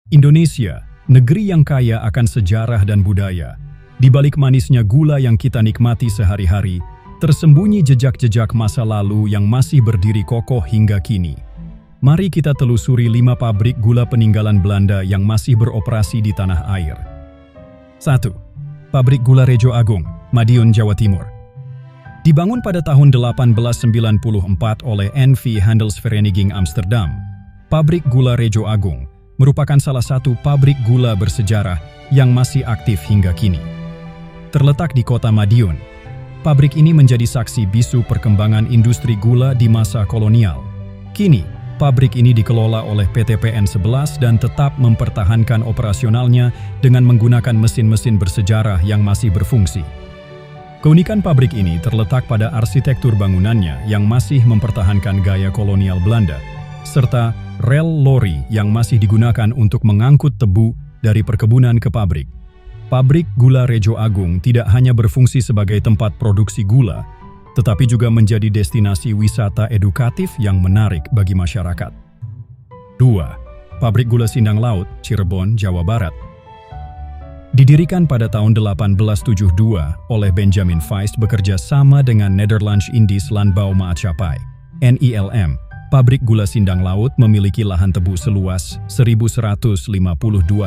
Indonesia, negeri yang kaya akan sejarah dan budaya. Di balik manisnya gula yang kita nikmati sehari-hari, tersembunyi jejak-jejak masa lalu yang masih berdiri kokoh hingga kini. Mari kita telusuri 5 pabrik gula peninggalan Belanda yang masih beroperasi di tanah air. 1. Pabrik Gula Rejo Agung, Madiun, Jawa Timur. Dibangun pada tahun 1894 oleh N.V. Handelsvereniging Amsterdam, pabrik gula Rejo Agung merupakan salah satu pabrik gula bersejarah yang masih aktif hingga kini. Terletak di kota Madiun, pabrik ini menjadi saksi bisu perkembangan industri gula di masa kolonial. Kini, pabrik ini dikelola oleh PT PN 11 dan tetap mempertahankan operasionalnya dengan menggunakan mesin-mesin bersejarah yang masih berfungsi. Keunikan pabrik ini terletak pada arsitektur bangunannya yang masih mempertahankan gaya kolonial Belanda, serta rel lori yang masih digunakan untuk mengangkut tebu dari perkebunan ke pabrik. Pabrik Gula Rejo Agung tidak hanya berfungsi sebagai tempat produksi gula, tetapi juga menjadi destinasi wisata edukatif yang menarik bagi masyarakat. 2. Pabrik Gula Sindang Laut, Cirebon, Jawa Barat. Didirikan pada tahun 1872 oleh Benjamin Feist bekerja sama dengan Nederlands Indies Landbouw Maatschappij, NILM. Pabrik gula Sindang Laut memiliki lahan tebu seluas 1.152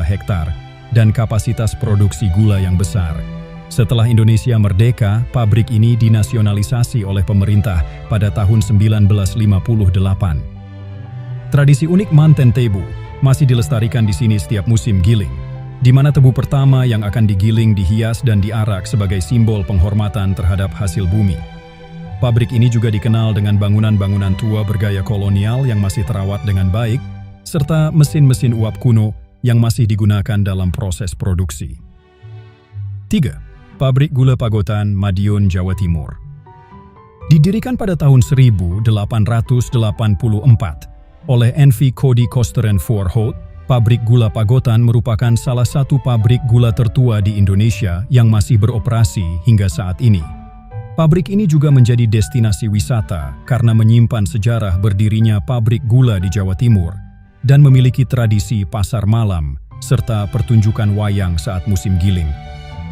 hektar dan kapasitas produksi gula yang besar. Setelah Indonesia merdeka, pabrik ini dinasionalisasi oleh pemerintah pada tahun 1958. Tradisi unik manten tebu masih dilestarikan di sini setiap musim giling, di mana tebu pertama yang akan digiling dihias dan diarak sebagai simbol penghormatan terhadap hasil bumi. Pabrik ini juga dikenal dengan bangunan-bangunan tua bergaya kolonial yang masih terawat dengan baik, serta mesin-mesin uap kuno yang masih digunakan dalam proses produksi. 3. Pabrik Gula Pagotan, Madiun, Jawa Timur. Didirikan pada tahun 1884 oleh N.V. Cody Kosteren Voorhout, pabrik Gula Pagotan merupakan salah satu pabrik gula tertua di Indonesia yang masih beroperasi hingga saat ini. Pabrik ini juga menjadi destinasi wisata karena menyimpan sejarah berdirinya pabrik gula di Jawa Timur dan memiliki tradisi pasar malam serta pertunjukan wayang saat musim giling.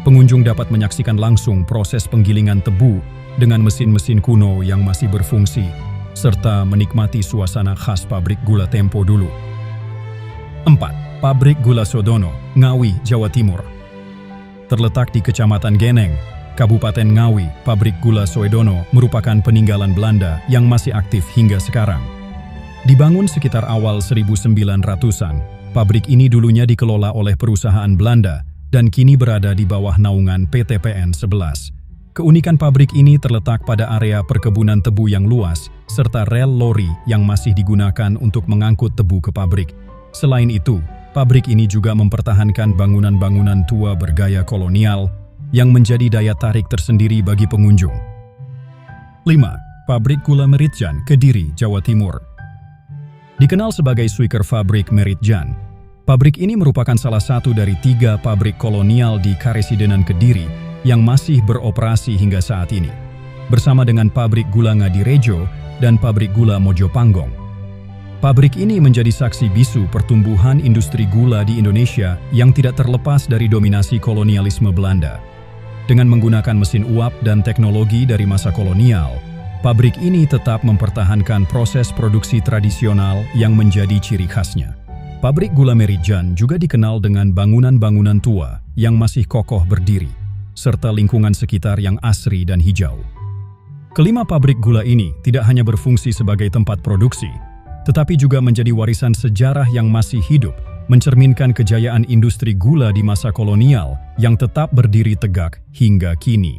Pengunjung dapat menyaksikan langsung proses penggilingan tebu dengan mesin-mesin kuno yang masih berfungsi serta menikmati suasana khas pabrik gula tempo dulu. 4. Pabrik Gula Sodono, Ngawi, Jawa Timur. Terletak di Kecamatan Geneng, Kabupaten Ngawi, pabrik gula Soedono merupakan peninggalan Belanda yang masih aktif hingga sekarang. Dibangun sekitar awal 1900-an, pabrik ini dulunya dikelola oleh perusahaan Belanda dan kini berada di bawah naungan PT PN 11. Keunikan pabrik ini terletak pada area perkebunan tebu yang luas, serta rel lori yang masih digunakan untuk mengangkut tebu ke pabrik. Selain itu, pabrik ini juga mempertahankan bangunan-bangunan tua bergaya kolonial yang menjadi daya tarik tersendiri bagi pengunjung. 5. Pabrik Gula Meritjan, Kediri, Jawa Timur. Dikenal sebagai Suiker Fabrik Meritjan, pabrik ini merupakan salah satu dari 3 pabrik kolonial di Karesidenan Kediri yang masih beroperasi hingga saat ini, bersama dengan pabrik gula Ngadirejo dan pabrik gula Mojopanggong. Pabrik ini menjadi saksi bisu pertumbuhan industri gula di Indonesia yang tidak terlepas dari dominasi kolonialisme Belanda. Dengan menggunakan mesin uap dan teknologi dari masa kolonial, pabrik ini tetap mempertahankan proses produksi tradisional yang menjadi ciri khasnya. Pabrik Gula Meritjan juga dikenal dengan bangunan-bangunan tua yang masih kokoh berdiri, serta lingkungan sekitar yang asri dan hijau. Kelima pabrik gula ini tidak hanya berfungsi sebagai tempat produksi, tetapi juga menjadi warisan sejarah yang masih hidup, mencerminkan kejayaan industri gula di masa kolonial yang tetap berdiri tegak hingga kini.